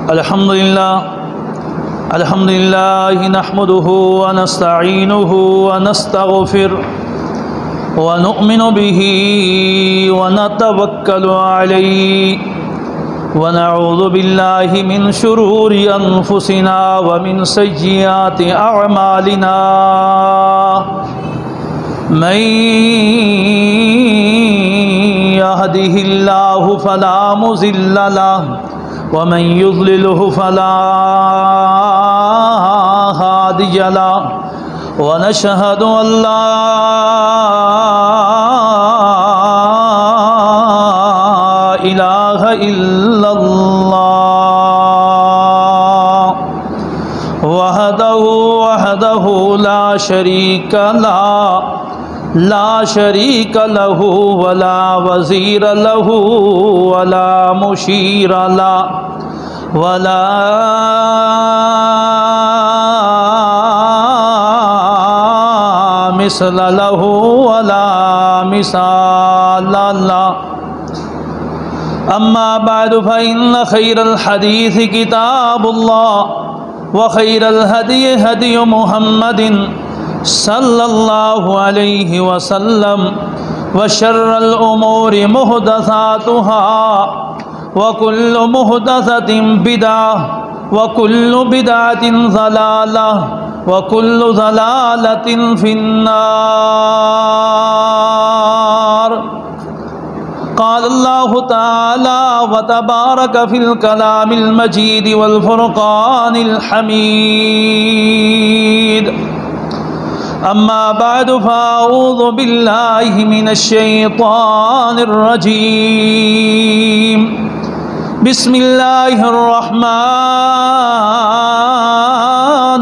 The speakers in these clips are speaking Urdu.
الحمد لله نحمده ونستعينه ونستغفره ونؤمن به ونتوكل عليه ونعوذ بالله من شرور أنفسنا ومن سيئات أعمالنا من يهده الله فلا مضل له ومن يضلله فلا هادي له ونشهد أن لا إله إلا الله وحده لا شريك له ولا وزير له ولا مشير له ولا مثل له ولا مثال له أما بعد فإن خير الحديث كتاب الله وخير الهدي هدي محمد صلى الله عليه وسلم وشر الأمور محدثاتها وكل محدثة بدعة وكل بدعة ضلالة وكل ضلالة في النار قال الله تعالى وتبارك في الكلام المجيد والفرقان الحميد أما بعد فأعوذ بالله من الشيطان الرجيم بسم الله الرحمن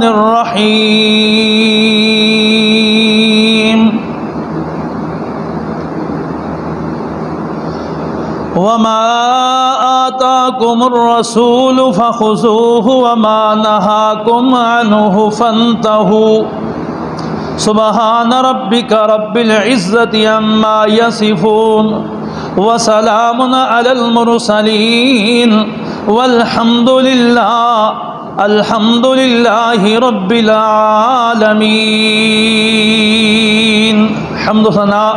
الرحيم وما آتاكم الرسول فخذوه وما نهاكم عنه فانتهوا سبحان ربك رب العزة عما يصفون وسلام على المرسلين والحمد لله رب العالمين حمد و ثنا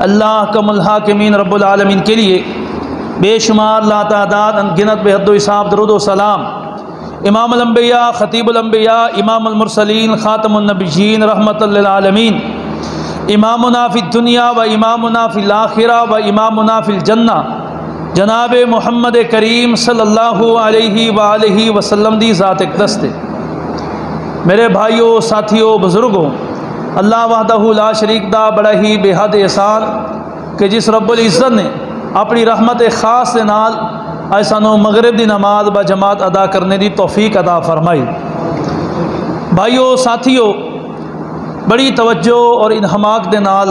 اللہ کم الحاکمین رب العالمین کے لیے بے شمار لا تعداد انگنت بے حد و حساب درود و سلام امام الانبیاء خطیب الانبیاء امام المرسلین خاتم النبیین رحمت للعالمین امامنا فی الدنیا و امامنا فی الآخرہ و امامنا فی الجنہ جناب محمد کریم صلی اللہ علیہ وآلہ وسلم دی ذات اقدس دے میرے بھائیوں ساتھیوں بزرگوں اللہ وحدہ لا شریک دا بڑا ہی بے حد احسان کہ جس رب العزت نے اپنی رحمت خاص دے نال ایسانو مغرب دی نماز با جماعت ادا کرنے دی توفیق عطا فرمائی بھائیوں ساتھیوں بڑی توجہ اور انہماک دے نال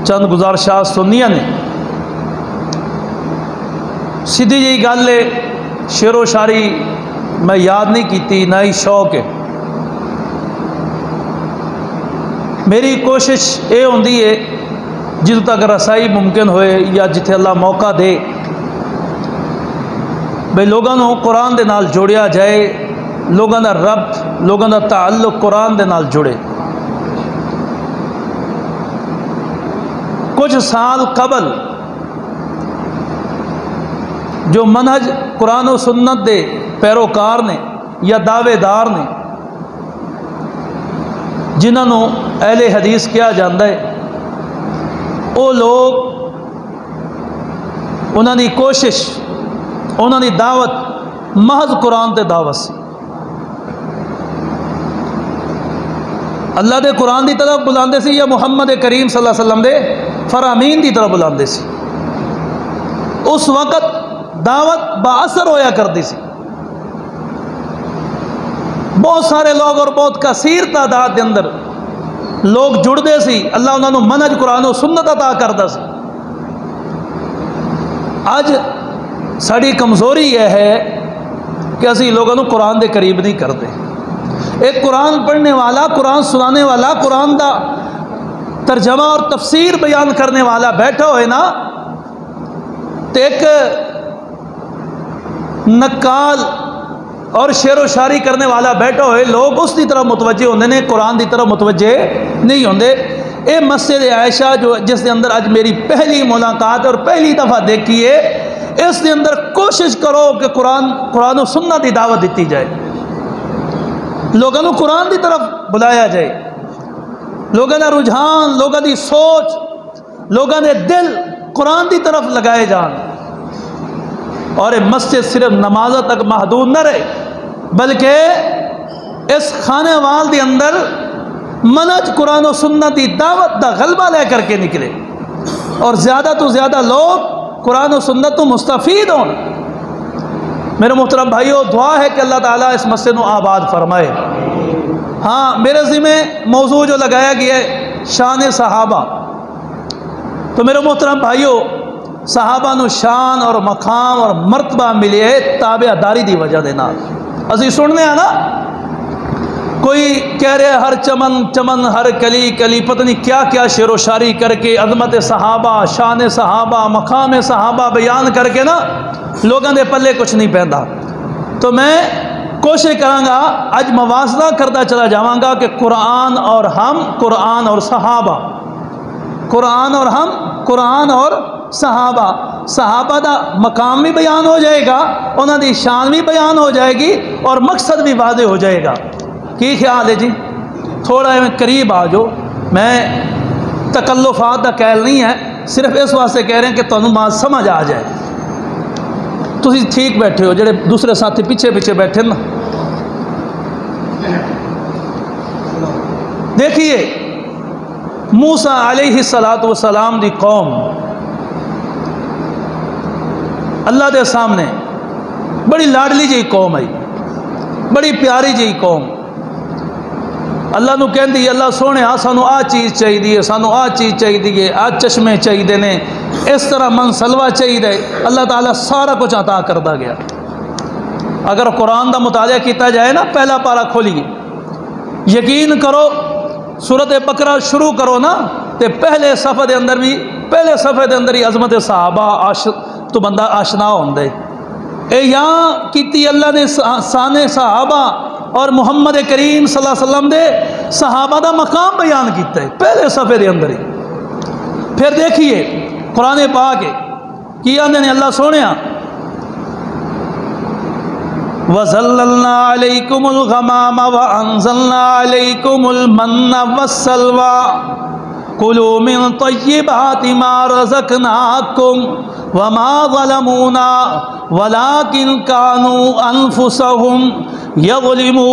چند گزارشات سنیا نے سیدھی جی گل ہے شعر و شاعری میں یاد نہیں کیتی نہ ہی شوق ہے میری کوشش یہ ہوندی ہے جدوں تک رسائی ممکن ہوئے یا جتھے اللہ موقع دے بھئی لوگوں کو قرآن دے نال جوڑیا جائے لوگوں دا ربط لوگوں دا تعلق قرآن دے نال جڑے کچھ سال قبل جو منہج قرآن و سنت دے پیروکار نے یا دعوے دار نے جنہوں اہل حدیث کیا جاندہ ہے وہ لوگ انہوں نے کوشش انہوں نے دعوت محض قرآن تے دعوت سی اللہ دے قرآن دی طرف بلاندے سی یا محمد کریم صلی اللہ علیہ وسلم دے فرامین دی طرف بلاندے سی اس وقت دعوت با اثر ہویا کر دی سی بہت سارے لوگ اور بہت کثیر تعداد دے اندر لوگ جڑ دے سی اللہ انہوں نے منہج قرآن و سنت عطا کردہ سی آج ساری کمزوری یہ ہے کہ اسی لوگوں کو قرآن دے قریب نہیں کرتے ایک قرآن پڑھنے والا قرآن سنانے والا قرآن دا ترجمہ اور تفسیر بیان کرنے والا بیٹھا ہوئے نا تو ایک نکال اور شعر و شاعری کرنے والا بیٹھا ہوئے لوگ اس کی طرف متوجہ ہوندے نے، قرآن کی طرف متوجہ نہیں ہوندے۔ اے مسجد عائشہ جو جس کے اندر اج میری پہلی ملاقات اور پہلی دفعہ دیکھی ہے، اس کے اندر کوشش کرو کہ قرآن و سنت کی دعوت دیتی جائے، لوگوں کو قرآن کی طرف بلایا جائے، لوگوں کا رجحان، لوگوں کی سوچ، لوگوں کے دل قرآن کی طرف لگائے جان، اور یہ مسجد صرف نمازوں تک محدود نہ رہے، بلکہ اس خانے وال کے اندر منہج قرآن و سنت کی دعوت دا غلبہ لے کر کے نکلے، اور زیادہ تو زیادہ لوگ قرآن و سنت تو مستفید ہوں۔ میرے محترم بھائیو، دعا ہے کہ اللہ تعالیٰ اس مسجد کو آباد فرمائے۔ ہاں، میرے ذمہ موضوع جو لگایا گیا ہے شان صحابہ، تو میرے محترم بھائیو، صحابہ نو شان اور مقام اور مرتبہ ملے ہے تابع داری دی وجہ دے نال۔ اسی سننے ہیں نا، کوئی کہہ رہے ہر چمن چمن ہر کلی کلی، پتہ نہیں کیا کیا شعر و شاعری کر کے عظمت صحابہ، شان صحابہ، مقام صحابہ بیان کر کے نا لوگوں دے پلے کچھ نہیں پہندا۔ تو میں کوشش کراں گا اج موازنہ کرتا چلا جاواں گا کہ قرآن اور ہم، قرآن اور صحابہ، قرآن اور ہم، قرآن اور صحابہ۔ صحابہ دا مقام بھی بیان ہو جائے گا، انہاں دی شان بھی بیان ہو جائے گی، اور مقصد بھی واضح ہو جائے گا۔ کی خیال ہے جی؟ تھوڑا قریب آ جاؤ، میں تکلفات کا قائل نہیں ہے، صرف اس واسطے کہہ رہے ہیں کہ تمہیں بات سمجھ آ جائے۔ تسی ٹھیک بیٹھے ہو، جڑے دوسرے ساتھی پیچھے پیچھے بیٹھے نا، دیکھیے موسیٰ علیہ السلام دی قوم اللہ دے سامنے بڑی لاڈلی جی قوم ہے، بڑی پیاری جی قوم، اللہ نو کہندی اللہ سونے سانو آ چیز چاہیے، سانو آ چیز چاہیے، آ چشمے چاہیے نے، اس طرح من سلوا چاہیے، اللہ تعالیٰ سارا کچھ عطا کرتا گیا۔ اگر قرآن دا مطالعہ کیتا جائے نا، پہلا پارہ کھولیے، یقین کرو سورۃ بقرہ شروع کرو نا، تے پہلے صفحے دے اندر بھی، پہلے صفحے دے اندر ہی عظمت صحابہ تو بندہ آشنا ہوندے۔ اے یہاں کیتی اللہ نے شان صحابہ اور محمد کریم صلی اللہ علیہ وسلم دے صحابہ دا مقام بیان کیتا ہے پہلے صفحے دے اندر ہی۔ پھر دیکھیے قرآن پاک کی آندے نے اللہ سونیا، وَظَلَّلْنَا عَلَيْكُمُ الْغَمَامَ وَأَنزَلْنَا عَلَيْكُمُ الْمَنَّ وَالسَّلْوَىٰ كُلُوا مِن طَيِّبَاتِ مَا رَزَقْنَاكُمْ وَمَا ظَلَمُونَا وَلَٰكِن كَانُوا أَنفُسَهُمْ يَظْلِمُونَ۔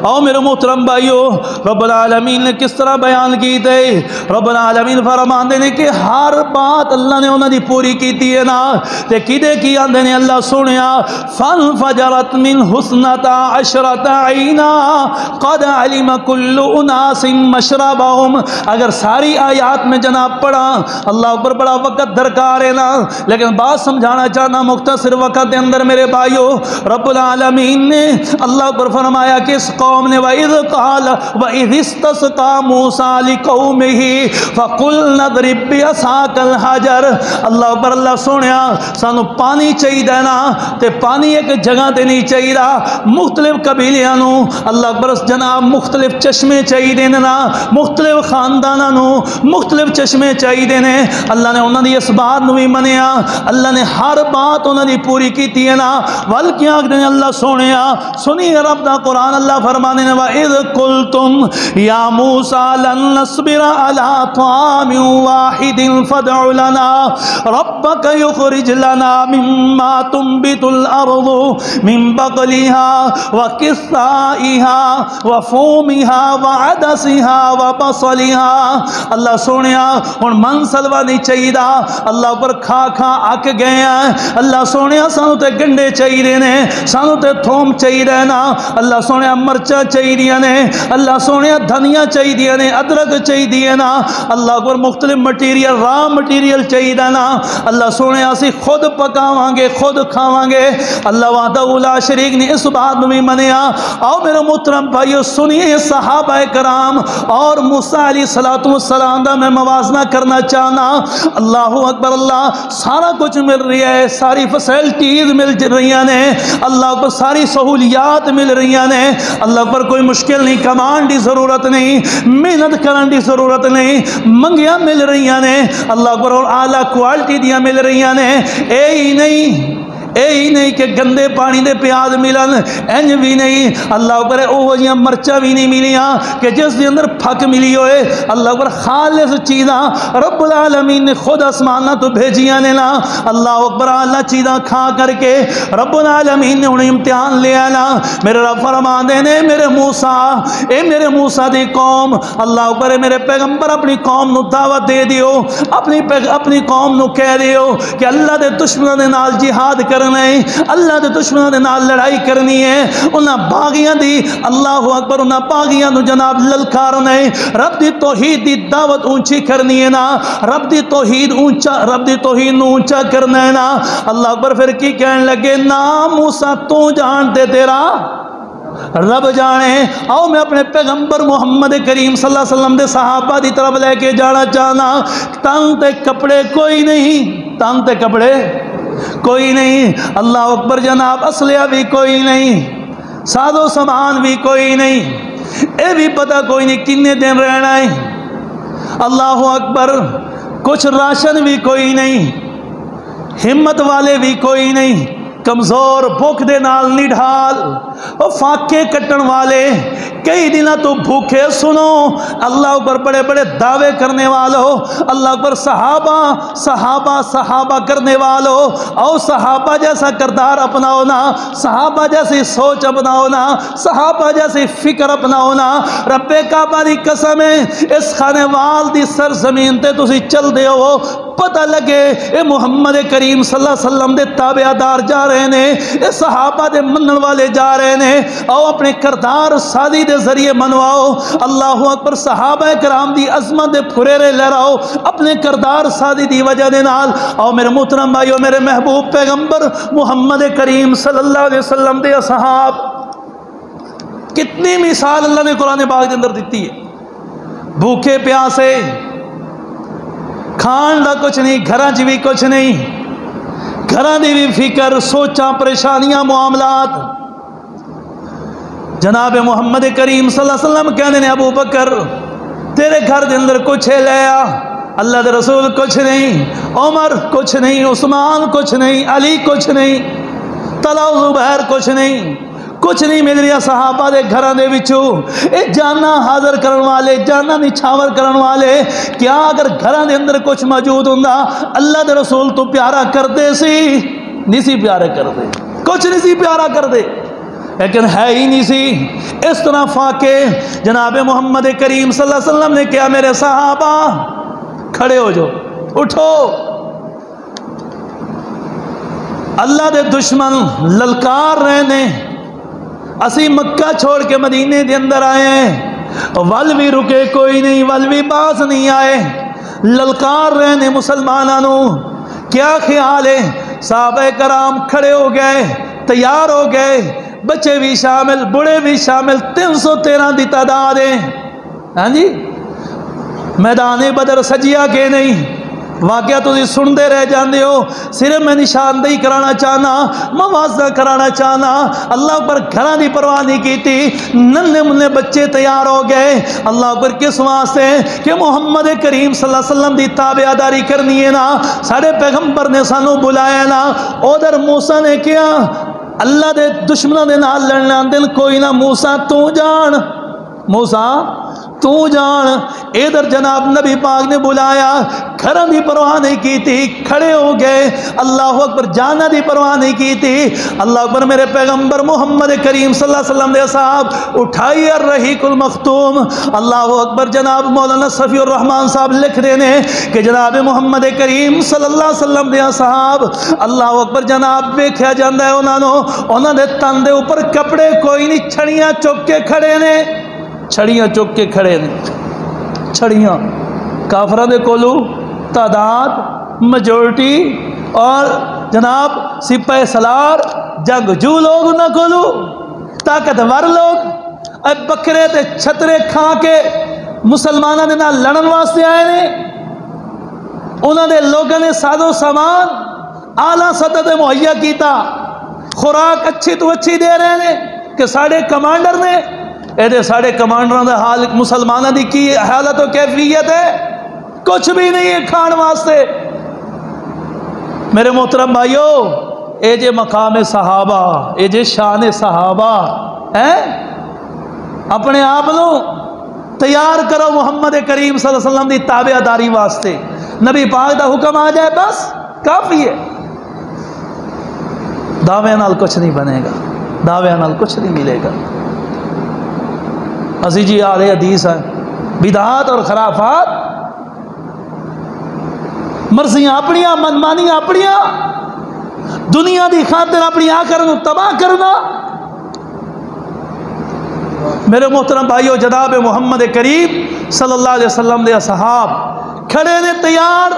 اور میرے محترم بھائیو، رب العالمین نے کس طرح بیان کی تھے؟ رب العالمین فرماندے نے کہ ہر بات اللہ نے انہوں نے پوری کی ہے نا، تے کدے کی آندے نے اللہ سنیا، فَانْفَجَرَتْ مِنْ حُسْنَةَ عَشْرَةَ عَيْنًا قَدْ عَلِمَ كُلُّ أُنَاسٍ مَشْرَبَهُمْ۔ اگر ساری آیات میں جناب پڑھا، اللہ پر بڑا وقت درکار ہے نا، لیکن بات سمجھانا چاہنا مختصر وقت دے اندر میرے بھائیو، رب العالمین نے اللہ پر فرمایا کہ اس قوم نے وَإِذْ قَالَ وَإِذِ اسْتَسْقَىٰ مُوسَىٰ لِقَوْمِهِ فَقُلْنَا اضْرِب بِّعَصَاكَ الْحَجَرَ۔ اللہ پر اللہ سونیا سانو پانی چاہیے نا، تے پانی ایک جگہ تے نہیں چاہیے، مختلف قبیلیاں نو اللہ پر جناب مختلف چشمے چاہیے نا، مختلف خانداناں نو مختلف چشمے چاہیے نے۔ اللہ نے انہوں نے اس بات نو بھی منیا، اللہ نے ہر بات انہوں نے پوری کی ہے نا۔ بلکہ آگے اللہ سونیا سنی رب دا قرآن، اللہ فرمانے نے وَإِذْ قُلْتُمْ يَا مُوسَىٰ لَن نَّصْبِرَ عَلَىٰ طَعَامٍ وَاحِدٍ فَادْعُ لَنَا رَبَّكَ يُخْرِجْ لَنَا مِمَّا تُنبِتُ الْأَرْضُ مِن بَقْلِهَا وَقِثَّائِهَا وَفُومِهَا وَعَدَسِهَا وَبَصَلِهَا۔ اللہ سونیا ہن من سلوا نہیں چاہیے، اللہ پر کھا کھا اک گئے ہیں، اللہ سونیا سانو تے گنڈے چاہیے نے، سانو تے تھوم چاہیے نا، اللہ سونے فرمایا مرچا چاہیے نے، اللہ سونے دھنیا چاہیے نے، ادرک چاہیے نا، اللہ اکبر مختلف مٹیریل را مٹیریل چاہیے نا، اللہ سونے اسی خود پکاواں گے خود کھاواں گے۔ اللہ وحدہ لا شریک نے اس بات میں منیا۔ آؤ میرے محترم بھائیو سنیے صحابہ کرام اور موسیٰ علیہ السلام دا میں موازنہ کرنا چاہنا۔ اللہ اکبر، اللہ سارا کچھ مل رہی ہے، ساری فیسلٹیز مل رہی ہیں، اللہ اکبر ساری سہولیات مل رہی ہیں، اللہ اکبر کوئی مشکل نہیں، کمان دی ضرورت نہیں، محنت کرن دی ضرورت نہیں، منگیاں مل رہی ہیں، اللہ اکبر اور اعلیٰ کوالٹی دیاں مل رہی ہیں۔ اے ہی نہیں کہ گندے پانی دے پیاز ملن، انج بھی نہیں، اللہ اکبر اوہ جیاں مرچا بھی نہیں ملیاں کہ جس دے اندر پھک ملی ہوئے، اللہ اکبر خالص چیزاں رب العالمین نے خود آسمانہ تو بھیجیاں نے نا، اللہ اکبر اللہ چیزاں کھا کر کے رب العالمین نے انہیں امتحان لیا نا۔ میرے رب فرما دینے میرے موسیٰ دی قوم، اللہ اکبر میرے پیغمبر اپنی قوم نو دعوت دے دیو، اپنی قوم نو کہہ دیو کہ اللہ دے دشمنوں دے نال جہاد کرنا ہے، اللہ دے دشمنوں دے نال لڑائی کرنی ہے، انہاں باغیاں دی اللہ اکبر انہاں باغیاں نو جناب للکارنا ہے، رب دی توحید دی دعوت اونچی کرنی ہے نا، رب دی توحید نو اونچا کرنا ہے نا۔ اللہ اکبر پھر کی کہنے لگے نا موسیٰ تو جانتے تیرا رب جانے۔ آؤ میں اپنے پیغمبر محمد کریم صلی اللہ علیہ وسلم دے صحابہ دی طرف لے کے جانا چاہنا۔ تن تے کپڑے کوئی نہیں، اللہ اکبر جناب اسلحہ بھی کوئی نہیں، ساز و سامان بھی کوئی نہیں، اے بھی پتہ کوئی نہیں کتنے دن رہنا ہے، اللہ اکبر کچھ راشن بھی کوئی نہیں، ہمت والے بھی کوئی نہیں، کمزور بھوک دے نال نڈھال اور فاقے کٹن والے کئی دنوں تو بھوکے سنو، اللہ اکبر بڑے بڑے دعوے کرنے والوں، اللہ اکبر صحابہ کرنے والوں، اور صحابہ جیسا کردار اپناؤ نا، صحابہ جیسی سوچ اپناؤ نا، صحابہ جیسی فکر اپناؤ نا۔ رب کعبہ دی قسم ہے اس خانے وال دی سرزمین تے تسی چل دے ہو، پتہ لگے اے محمد کریم صلی اللہ علیہ وسلم دے تابعدار جا رہے نے، اے صحابہ دے منن والے جا رہے نے، او اپنے کردار سادی دے ذریعے منواؤ، اللہ اکبر صحابہ کرام دی عظمت دے پھریرے لہراؤ اپنے کردار سادی دی وجہ دے نال۔ او میرے محترم بھائیو میرے محبوب پیغمبر محمد کریم صلی اللہ علیہ وسلم دے اصحاب کتنی مثال اللہ نے قرآن پاک کے اندر دیتی ہے، بھوکے پیاسے، کھان دا کچھ نہیں، گھراں چ بھی کچھ نہیں، گھراں دی بھی فکر، سوچاں، پریشانیاں، معاملات۔ جناب محمد کریم صلی اللہ علیہ وسلم کہنے نے ابو بکر تیرے گھر دے اندر کچھ ہے لیا، اللہ دے رسول کچھ نہیں، عمر کچھ نہیں، عثمان کچھ نہیں، علی کچھ نہیں، طلحہ زبیر کچھ نہیں مل رہا صحابہ دے گھراں دے وچوں۔ اے جانا حاضر کرن والے، جانا نچھاور کرن والے، کیا اگر گھراں دے اندر کچھ موجود ہوندا اللہ دے رسول تو پیارا کردے سی؟ نہیں سی پیارا کردے، کچھ نہیں سی پیارا کردے، لیکن ہے ہی نہیں سی۔ اس طرح فاقے جناب محمد کریم صلی اللہ علیہ وسلم نے کیا میرے صحابہ کھڑے ہو جاؤ، اٹھو، اللہ دے دشمن للکار رہے نے، اسی مکہ چھوڑ کے مدینے دے اندر آئے ہیں، ول بھی رکے کوئی نہیں، ول بھی باز نہیں آئے، للکار رہے نے مسلمانانوں۔ کیا خیال ہے؟ صحابہ کرام کھڑے ہو گئے، تیار ہو گئے، بچے بھی شامل، بڑے بھی شامل، 313 دی تعداد ہے، ہاں جی۔ میدان بدر سجیا کے نہیں، واقعہ تسی سندے رہ جاندے ہو، صرف میں نشاندہی کرانا چاہنا، موازنہ کرانا چاہنا، اللہ پر گھراں دی پرواہ نہیں کیتی، ننے منے بچے تیار ہو گئے، اللہ پر کس واسطے کہ محمد کریم صلی اللہ علیہ وسلم دی تابعداری کرنی ہے نا، سارے پیغمبر نے سانو بلایا نا۔ ادھر موسیٰ نے کیا اللہ دے دشمنوں دے نال لڑنا، دل کوئی نہ، موسیٰ تو جان، موسیٰ تو جان ادھر جناب نبی پاک نے بلایا، گھروں دی پرواہ نہیں کی تھی، کھڑے ہو گئے، اللہ اکبر، جانا دی پرواہ نہیں کی تھی، اللہ اکبر، میرے پیغمبر محمد کریم صلی اللہ علیہ وسلم دے صاحب اٹھائی الرحیق المختوم، اللہ اکبر، جناب مولانا صفی الرحمان صاحب لکھ رہے ہیں کہ جناب محمد کریم صلی اللہ علیہ وسلم دے صاحب، اللہ اکبر، جناب ویکھیا جاندا ہے انہاں دے تن دے اوپر کپڑے کوئی نہیں، چھڑیاں چک کے کھڑے نے، چھڑیاں چک کے کھڑے نے، چھڑیاں کافرہ دے کولو تعداد میجورٹی اور جناب سپاہی سالار جنگجو لوگ انہاں کولو طاقتور لوگ اے بکرے تے چھترے کھا کے مسلمانوں دے نال لڑن واسطے آئے نے، انہاں دے لوگوں نے ساز و سامان اعلیٰ سطح تے مہیا کیتا، خوراک اچھی تو اچھی دے رہے ہیں کہ ساڑھے کمانڈر نے، اے ساڑھے کمانڈروں دا حال مسلمانوں دی کی حالت و کیفیت ہے، کچھ بھی نہیں ہے کھان واسطے۔ میرے محترم بھائیو، اے جے مقام صحابہ، اے جے شان صحابہ ہیں، اپنے آپ نو تیار کرو محمد کریم صلی اللہ علیہ وسلم دی تابع داری واسطے، نبی پاک دا حکم آ جائے بس کافی ہے، دعوے نال کچھ نہیں بنے گا، دعوے نال کچھ نہیں ملے گا۔ اسی جی آل حدیث ہیں، بدعات اور خرافات، مرضیاں اپنیاں، منمانیاں اپنیاں، دنیا دی خاطر اپنی آخرت کو تباہ کرنا۔ میرے محترم بھائیو، جناب محمد کریم صلی اللہ علیہ وسلم دے اصحاب کھڑے نے تیار،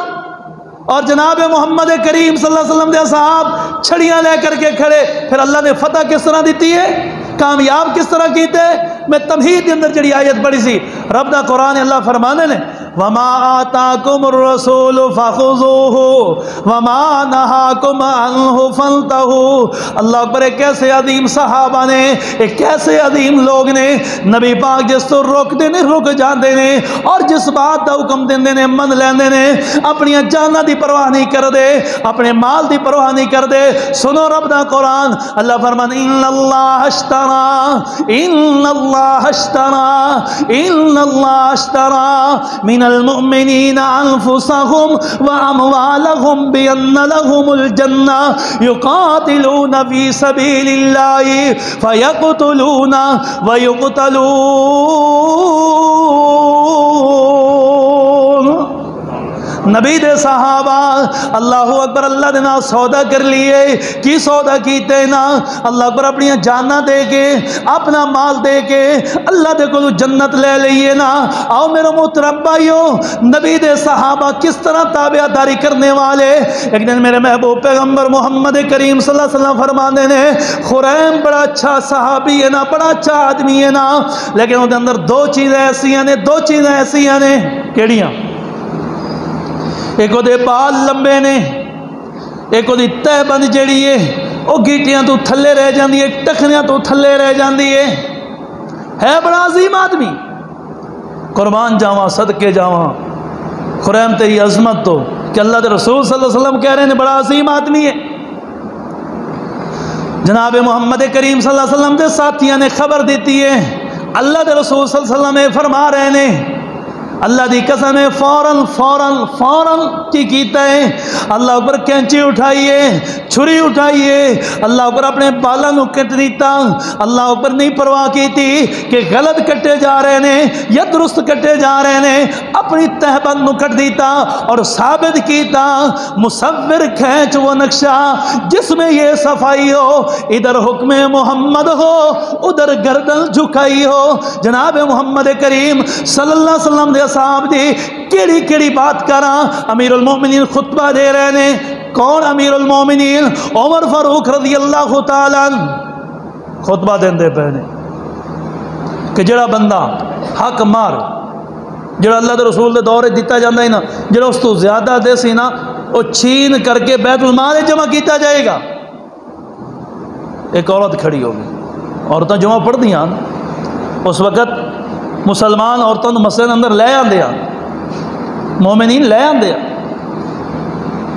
اور جناب محمد کریم صلی اللہ علیہ وسلم دے اصحاب چھڑیاں لے کر کے کھڑے، پھر اللہ نے فتح کس طرح دیتی ہے، کامیاب کس طرح کیتے؟ میں تمہید کے اندر جڑی آیت پڑھی سی، رب دا قرآن اللہ فرمانے نے وَمَا آتَاكُمُ الرَّسُولُ فَخُذُوهُ وَمَا نَهَاكُمْ عَنْهُ فَانْتَهُوا۔ اللہ اکبر، ایک ایسے عظیم صحابہ نے، ایک ایسے عظیم لوگ نے، نبی پاک جس تو روک دے نے رک جاندے نے، اور جس بات دا حکم دیندے نے من لیندے نے، اپنی جاناں دی پرواہ نہیں کر دے، اپنے مال دی پرواہ نہیں کر دے۔ سنو رب دا قرآن، اللہ فرمانے ان اللہ اشترى، ان اللہ اشترى، ان اللہ اشترى من المؤمنین انفسهم واموالهم بان لهم الجنہ یقاتلون فی سبیل اللہ فیقتلون ویقتلون۔ نبی دے صحابہ اللہ اکبر اللہ دے نا سودا کر لیے، کی سودا کیتے نا؟ اللہ اکبر، اپنی جانہ دے کے، اپنا مال دے کے اللہ دے کو جنت لے لئیے نا۔ آؤ میرے محترم بھائیو، نبی دے صحابہ کس طرح تابع داری کرنے والے۔ ایک دن میرے محبوب پیغمبر محمد کریم صلی اللہ علیہ وسلم فرمانے نے، خریم بڑا اچھا صحابی ہے نا، بڑا اچھا آدمی ہے نا، لیکن وہ دے اندر دو چیزیں ایسی ہیں، دو چیزیں ایسی ہیں، کیڑیاں؟ ایک وہ دے بال لمبے نے، ایک وہ دی تہ بند جڑی ہے وہ گیٹیاں تو تھلے رہ جاندی ہے، ٹکھنیاں تو تھلے رہ جاندی ہے بڑا عظیم آدمی، قربان جاواں، صدقے جاواں خریم تیری عظمت تو، کہ اللہ دے رسول صلی اللہ علیہ وسلم کہہ رہے ہیں بڑا عظیم آدمی ہے۔ جناب محمد کریم صلی اللہ علیہ وسلم دے ساتھیاں نے خبر دیتی ہے، اللہ دے رسول صلی اللہ علیہ وسلم فرما رہے ہیں، اللہ دی قسم ہے، فوراً کی کیتا ہے، اللہ اوپر کینچی اٹھائیے، چھری اٹھائیے، اللہ اوپر اپنے بالاں نو کٹ دیتا، اللہ اوپر نہیں پرواہ کی تھی کہ غلط کٹے جا رہے ہیں یا درست کٹے جا رہے ہیں، اپنی تہبند نو کٹ دیتا اور ثابت کیتا، مصور کھینچ وہ نقشہ جس میں یہ صفائی ہو، ادھر حکم محمد ہو ادھر گردن جھکائی ہو۔ جناب محمد کریم صلی اللہ علیہ وسلم دے صاحب دی کیڑی کیڑی بات کراں، امیر المومنین خطبہ دے رہے نے، کون امیر المومنین؟ عمر فاروق رضی اللہ تعالیٰ خطبہ دیندے پے نے کہ جڑا بندہ حق مار، جڑا اللہ دے رسول دے دور دیتا جاندہ ہے نا، جڑا اس تو زیادہ دے سی نا، وہ چھین کر کے بیت المال جمع کیتا جائے گا۔ ایک عورت کھڑی ہوگی، عورتیں جمع پڑھ دیاں، اس وقت مسلمان عورتوں کو مسجد اندر لے آندے، مومنین لے آندے،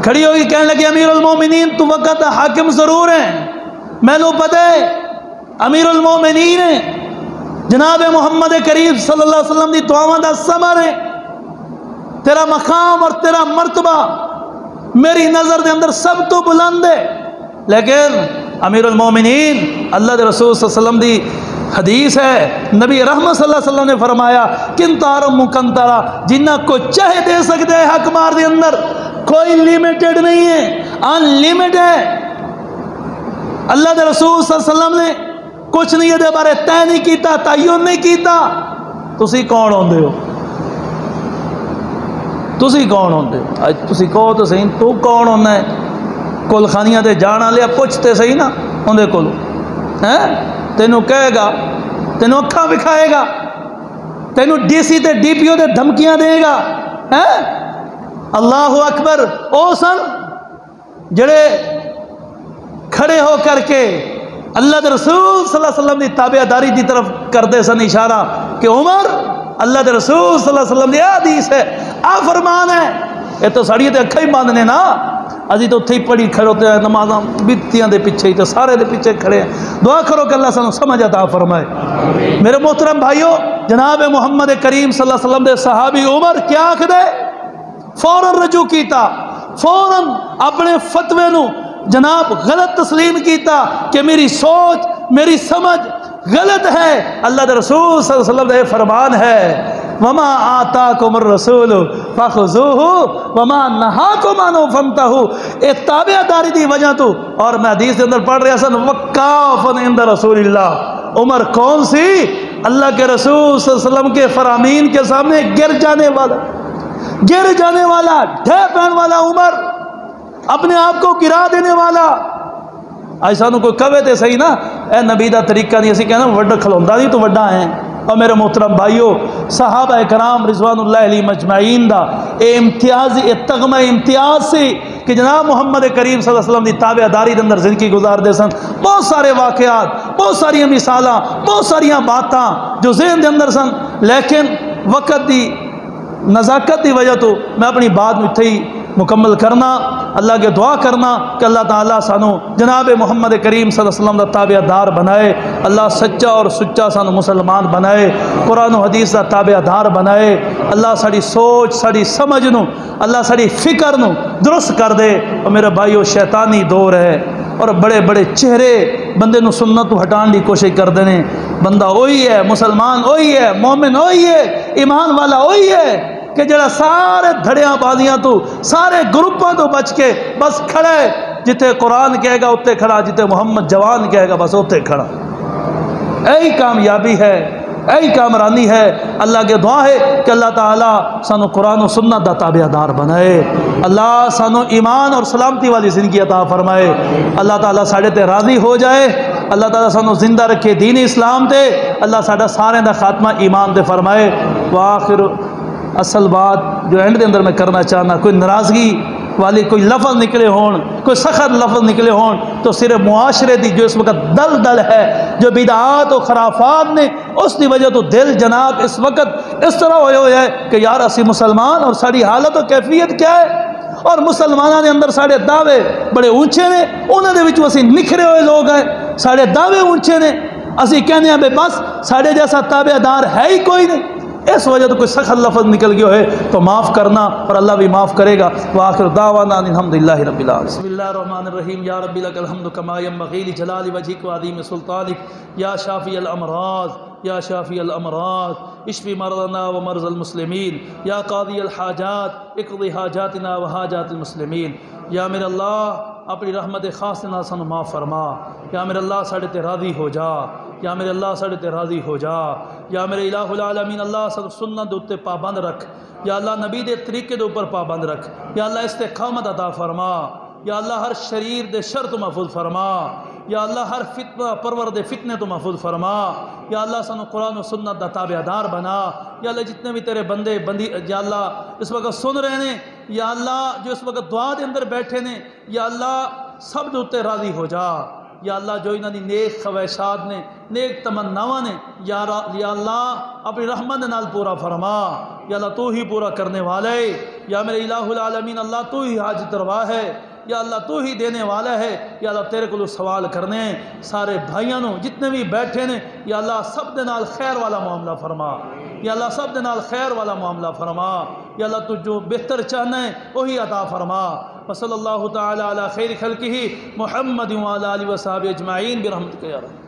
کھڑی ہوگی، کہنے لگی امیر المومنین تو وقت حاکم ضرور ہیں، میں نے پتہ ہے امیر المومنین ہیں، جناب محمد کریم صلی اللہ علیہ وسلم دی دعاواں دا ثمر ہے. تیرا مقام اور تیرا مرتبہ میری نظر دے اندر سب تو بلند ہے. لیکن امیر المومنین اللہ دے رسول صلی اللہ علیہ وسلم دی حدیث ہے، نبی رحمت صلی اللہ علیہ وسلم نے فرمایا کنتارم مکنتارا، جنہ کو چاہے دے سکتے ہیں حق مار دے اندر، کوئی لیمیٹڈ نہیں ہے، ان لیمٹ ہے. اللہ دے رسول صلی اللہ علیہ وسلم نے کچھ نہیں یہ دے بارے طے نہیں کیتا، تعین نہیں کیتا. تسی کون ہوندے ہو؟ تسی کون ہوندے ہو؟ اج تسی کہو تو صحیح، تو کون ہونا ہے؟ کل خانیاں تے جانا لیا پوچھتے صحیح نا اندے کولو ہیں، تینوں کہے گا، تینوں اکھاں بکھائے گا، تینوں ڈی سی تے ڈی پی او تے دھمکیاں دے گا ہیں. اللہ اکبر. او سن جڑے کھڑے ہو کر کے اللہ دے رسول صلی اللہ علیہ وسلم دی تابعداری دی طرف کردے سن اشارہ کہ عمر اللہ دے رسول صلی اللہ علیہ وسلم دی حدیث ہے، آ فرمان ہے. یہ تو ساڑی تے اکھا ہی باندھنے نا، ازی تو اتھے ہی پڑھی کھڑے ہوتے ہیں نمازاں بیتیاں دے پیچھے ہی تو سارے دے پیچھے کھڑے ہیں. دعا کرو کہ اللہ سانو سمجھ عطا فرمائے. میرے محترم بھائیو، جناب محمد کریم صلی اللہ علیہ وسلم دے صحابی عمر کیا آکھ دے؟ فوراً رجوع کیتا، فوراً اپنے فتوے نو جناب غلط تسلیم کیتا کہ میری سوچ میری سمجھ غلط ہے. اللہ دے رسول صلی اللہ علیہ وسلم دے فرمان ہے وما آتاکم الرسول فخذوہ وما نہاکم عنہ فانتہوا. اے تابعداری دی وجہ تو، اور میں حدیث دے اندر پڑھ رہا سن وقافن عند رسول اللہ. عمر کون سی؟ اللہ کے رسول صلی اللہ علیہ وسلم کے فرامین کے سامنے گر جانے والا ڈھے پہن والا عمر، اپنے آپ کو گرا دینے والا. ایسا نو کوئی کہے تے صحیح نا اے نبی دا طریقہ نہیں، اسی کہنا وڈا کھلوندا نہیں تو وڈا ہیں. اور میرے محترم بھائیو، صحابہ کرام رضوان اللہ علیہ مجمعین دا اے امتیاز، اے تغمہ امتیاز سی کہ جناب محمد کریم صلی اللہ علیہ وسلم دی تابعداری دے اندر زندگی گزار دے سن. بہت سارے واقعات، بہت ساری مثالاں، بہت ساریاں باتاں جو ذہن دے اندر سن، لیکن وقت دی نزاکت دی وجہ تو میں اپنی بات میں اتھے ہی مکمل کرنا. اللہ کے دعا کرنا کہ اللہ تعالیٰ سانو جناب محمد کریم صلی اللہ علیہ وسلم دا تابع دار بنائے. اللہ سچا اور سچا سانو مسلمان بنائے، قرآن و حدیث دا تابع دار بنائے. اللہ ساری سوچ ساری سمجھ نو، اللہ ساری فکر نو درست کر دے. اور میرے بھائیو، شیطانی دور ہے اور بڑے بڑے چہرے بندے نو سنت تو ہٹان دی کوشش کر دینے. بندہ وہی ہے، مسلمان وہی ہے، مومن وہی ہے، ایمان والا وہی ہے کہ جڑا سارے دھڑیاں بازیاں تو سارے گروپاں تو بچ کے بس کھڑا ہے، جتے قرآن کہے گا اتے کھڑا، جتے محمد جوان کہے گا بس اتے کھڑا. یہی کامیابی ہے، یہی کامرانی ہے. اللہ کے دعا ہے کہ اللہ تعالیٰ سانو قرآن و سنت دا تابع دار بنائے. اللہ سانو ایمان اور سلامتی والی زندگی عطا فرمائے. اللہ تعالیٰ ساڑھے تے راضی ہو جائے. اللہ تعالیٰ سانو زندہ رکھے دین اسلام تے. اللہ ساڑھا سارے دا خاتمہ ایمان دے فرمائے. وآخر اصل بات جو اینڈ دے اندر میں کرنا چاہنا، کوئی ناراضگی والی کوئی لفظ نکلے ہون، کوئی سخت لفظ نکلے ہون تو صرف معاشرے دی جو اس وقت دل ہے، جو بدعات و خرافات نے، اس دی وجہ تو دل جناب اس وقت اس طرح ہوئے ہے کہ یار اسی مسلمان اور ساری حالت و کیفیت کیا ہے. اور مسلمانوں نے اندر ساڑھے دعوے بڑے اونچے نے، انہوں نے وچ اسی نکھرے ہوئے لوگ ہیں. ساڑھے دعوے اونچے نے، اسی کہنے ہیں بے بس ساڑھے جیسا تابع دار ہے ہی کوئی نہیں. اس وجہ تو کوئی سخت لفظ نکل گیا ہے تو معاف کرنا، اور اللہ بھی معاف کرے گا. وآخر دعوانا الحمدللہ رب العالمین. بسم اللہ الرحمن الرحیم. یا رب لک الحمد کما ینبغی لجلال وجہک وعظیم سلطانک یا شافی الامراض یا شافی الامراض اشفی مرضنا ومرض المسلمین یا قاضی الحاجات اقضی حاجاتنا وحاجات المسلمین. یا میرے اللہ اپنی رحمت خاص نال سانو معاف فرما. یا میرے اللہ ساڑھے تے راضی ہو جا. یا میرے اللہ ساڑھے تے راضی ہو جا. یا میرے الہ العالمین اللہ سانو سنت دے اوتے پابند رکھ. یا اللہ نبی دے طریقے دے اوپر پابند رکھ. یا اللہ استقامت عطا فرما. یا اللہ ہر شریر دے شر تو محفوظ فرما. یا اللہ ہر فتنہ پرور دے فتنے تو محفوظ فرما. یا اللہ سانو قرآن و سنت دا تابع دار بنا. یا اللہ جتنے بھی تیرے بندے بندی یا اللہ اس وقت سن رہے ہیں، یا اللہ جو اس وقت دعا دے اندر بیٹھے نے، یا اللہ سب دے اوتے راضی ہو جا. یا اللہ جو انہاں دی نیک خواہشات نے، نیک تمناواں نے، یا اللہ اپنی رحمت نال پورا فرما. یا اللہ تو ہی پورا کرنے والا ہے. یا میرے الہ العالمین اللہ تو ہی حاجت روا ہے. یا اللہ تو ہی دینے والا ہے، یا اللہ تیرے کو سوال کرنے ہیں سارے بھائیاں نو جتنے بھی بیٹھے نے، یا اللہ سب دے نال خیر والا معاملہ فرما، یا اللہ سب دے نال خیر والا معاملہ فرما، یا اللہ تو جو بہتر چاہنا ہے وہی عطا فرما۔ وصلی اللہ تعالی علی خیر خلقہ محمد وعلی آلہ وصحبہ اجمعین برحمتک یا رب۔